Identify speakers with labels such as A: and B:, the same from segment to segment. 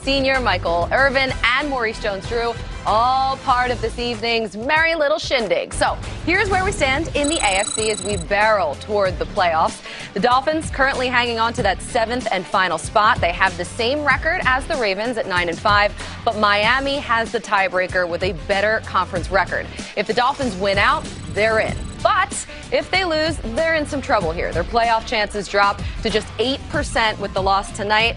A: Senior, Michael Irvin, and Maurice Jones-Drew, all part of this evening's merry little shindig. So here's where we stand in the AFC as we barrel toward the playoffs. The Dolphins currently hanging on to that 7th and final spot. They have the same record as the Ravens at 9-5, but Miami has the tiebreaker with a better conference record. If the Dolphins win out, they're in. But if they lose, they're in some trouble here. Their playoff chances drop to just 8% with a loss tonight,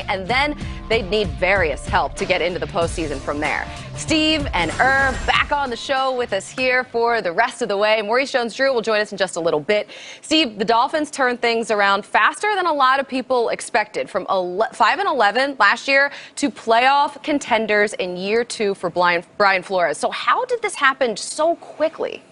A: and then they'd need various help to get into the postseason from there. Steve and Irv back on the show with us here for the rest of the way. Maurice Jones-Drew will join us in just a little bit. Steve, the Dolphins turned things around faster than a lot of people expected, from 5-11 last year to playoff contenders in year 2 for Brian Flores. So how did this happen so quickly?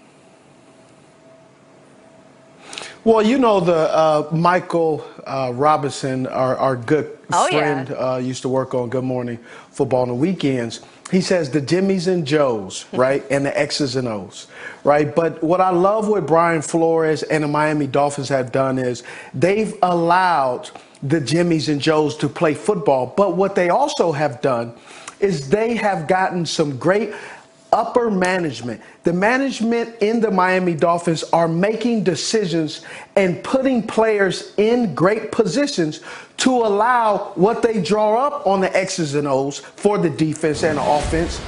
B: Well, you know, the Michael Robinson, our good friend, used to work on Good Morning Football on the weekends. He says the Jimmies and Joes, right, and the X's and O's, right? But what I love what Brian Flores and the Miami Dolphins have done is they've allowed the Jimmies and Joes to play football. But what they also have done is they have gotten some great upper management. The management in the Miami Dolphins are making decisions and putting players in great positions to allow what they draw up on the X's and O's for the defense and the offense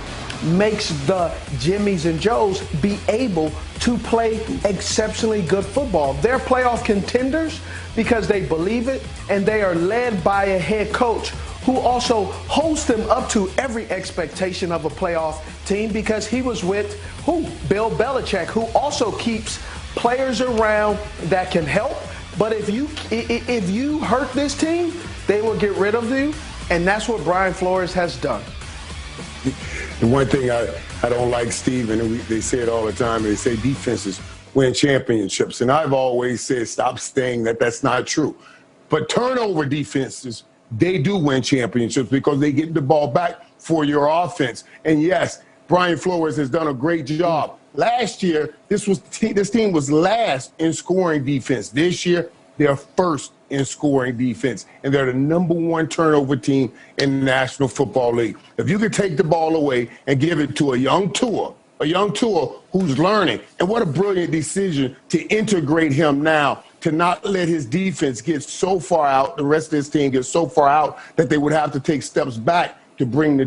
B: makes the Jimmies and Joes be able to play exceptionally good football. They're playoff contenders because they believe it, and they are led by a head coach who also holds them up to every expectation of a playoff team because he was with Bill Belichick, who also keeps players around that can help. But if you hurt this team, they will get rid of you, and that's what Brian Flores has done.
C: The one thing I don't like, Steve, and they say it all the time, they say defenses win championships. And I've always said, stop saying that that's not true. But turnover defenses, they do win championships because they get the ball back for your offense. And yes, Brian Flores has done a great job. Last year, this team was last in scoring defense. This year, they're first in scoring defense, and they're the #1 turnover team in the National Football League. If you could take the ball away and give it to a young Tua who's learning, and what a brilliant decision to integrate him now, to not let his defense get so far out, the rest of his team get so far out that they would have to take steps back to bring the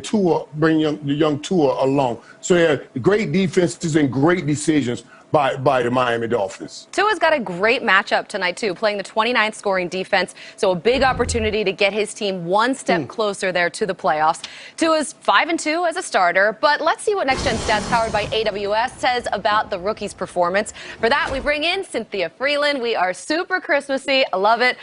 C: young Tua along. So yeah, great defenses and great decisions by the Miami Dolphins.
A: Tua's got a great matchup tonight, too, playing the 29th scoring defense. So a big opportunity to get his team one step closer there to the playoffs. Tua's 5-2 as a starter, but let's see what Next Gen Stats powered by AWS says about the rookie's performance. For that, we bring in Cynthia Freeland. We are super Christmassy. I love it.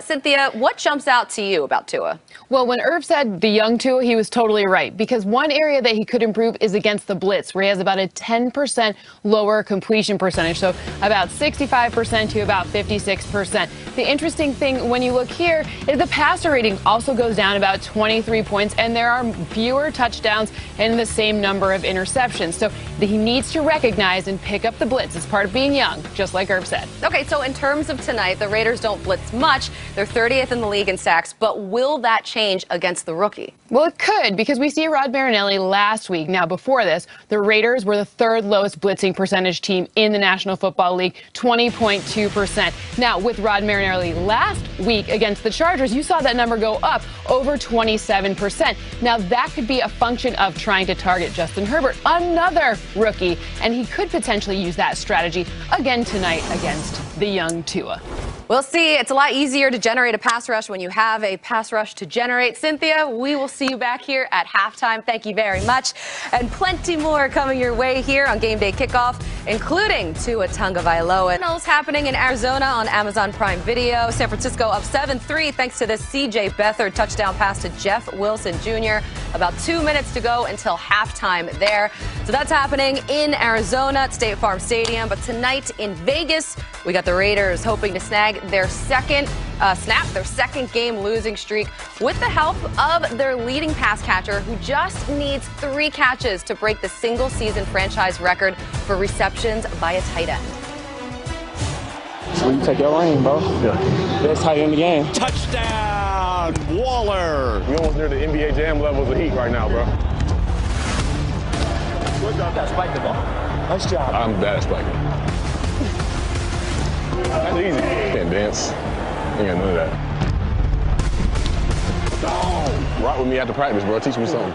A: Cynthia, what jumps out to you about Tua?
D: Well, when Irv said the young Tua, he was totally right, because one area that he could improve is against the blitz, where he has about a 10% lower completion percentage, so about 65% to about 56%. The interesting thing when you look here is the passer rating also goes down about 23 points, and there are fewer touchdowns and the same number of interceptions. So he needs to recognize and pick up the blitz as part of being young, just like Irv said.
A: Okay, so in terms of tonight, the Raiders don't blitz much. They're 30th in the league in sacks, but will that change against the rookie?
D: Well, it could, because we see Rod Marinelli last week. Now, before this, the Raiders were the 3rd lowest blitzing percentage team in the National Football League, 20.2%. Now, with Rod Marinelli last week against the Chargers, you saw that number go up over 27%. Now, that could be a function of trying to target Justin Herbert, another rookie, and he could potentially use that strategy again tonight against the young Tua.
A: We'll see. It's a lot easier to generate a pass rush when you have a pass rush to generate. Cynthia, we will see you back here at halftime. Thank you very much. And plenty more coming your way here on Game Day Kickoff, including Tua Tagovailoa. Finals happening in Arizona on Amazon Prime Video. San Francisco up 7-3 thanks to the C.J. Beathard touchdown pass to Jeff Wilson Jr. About 2 minutes to go until halftime there. So that's happening in Arizona at State Farm Stadium. But tonight in Vegas, we got the Raiders hoping to snag their second game losing streak with the help of their leading pass catcher, who just needs 3 catches to break the single season franchise record for receptions by a tight end.
E: When you take your reign, bro. Yeah. Best tight end in the game.
F: Touchdown!
E: Darren Waller.
F: We almost near the NBA Jam levels of heat right now, bro.
G: Good job. Spike the ball. Nice job.
F: I'm bad at spiking. That's easy. Can't dance. Ain't got none of that. Rock with me after practice, bro. Teach me something.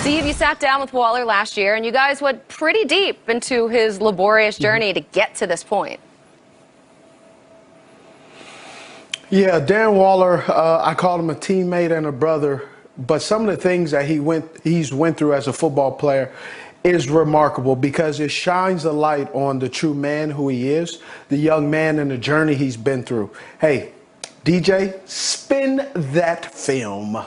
A: Steve, you sat down with Waller last year, and you guys went pretty deep into his laborious journey to get to this point.
B: Yeah, Darren Waller, I called him a teammate and a brother, but some of the things that he's went through as a football player is remarkable because it shines a light on the true man who he is, the young man and the journey he's been through. Hey, DJ, spin that film.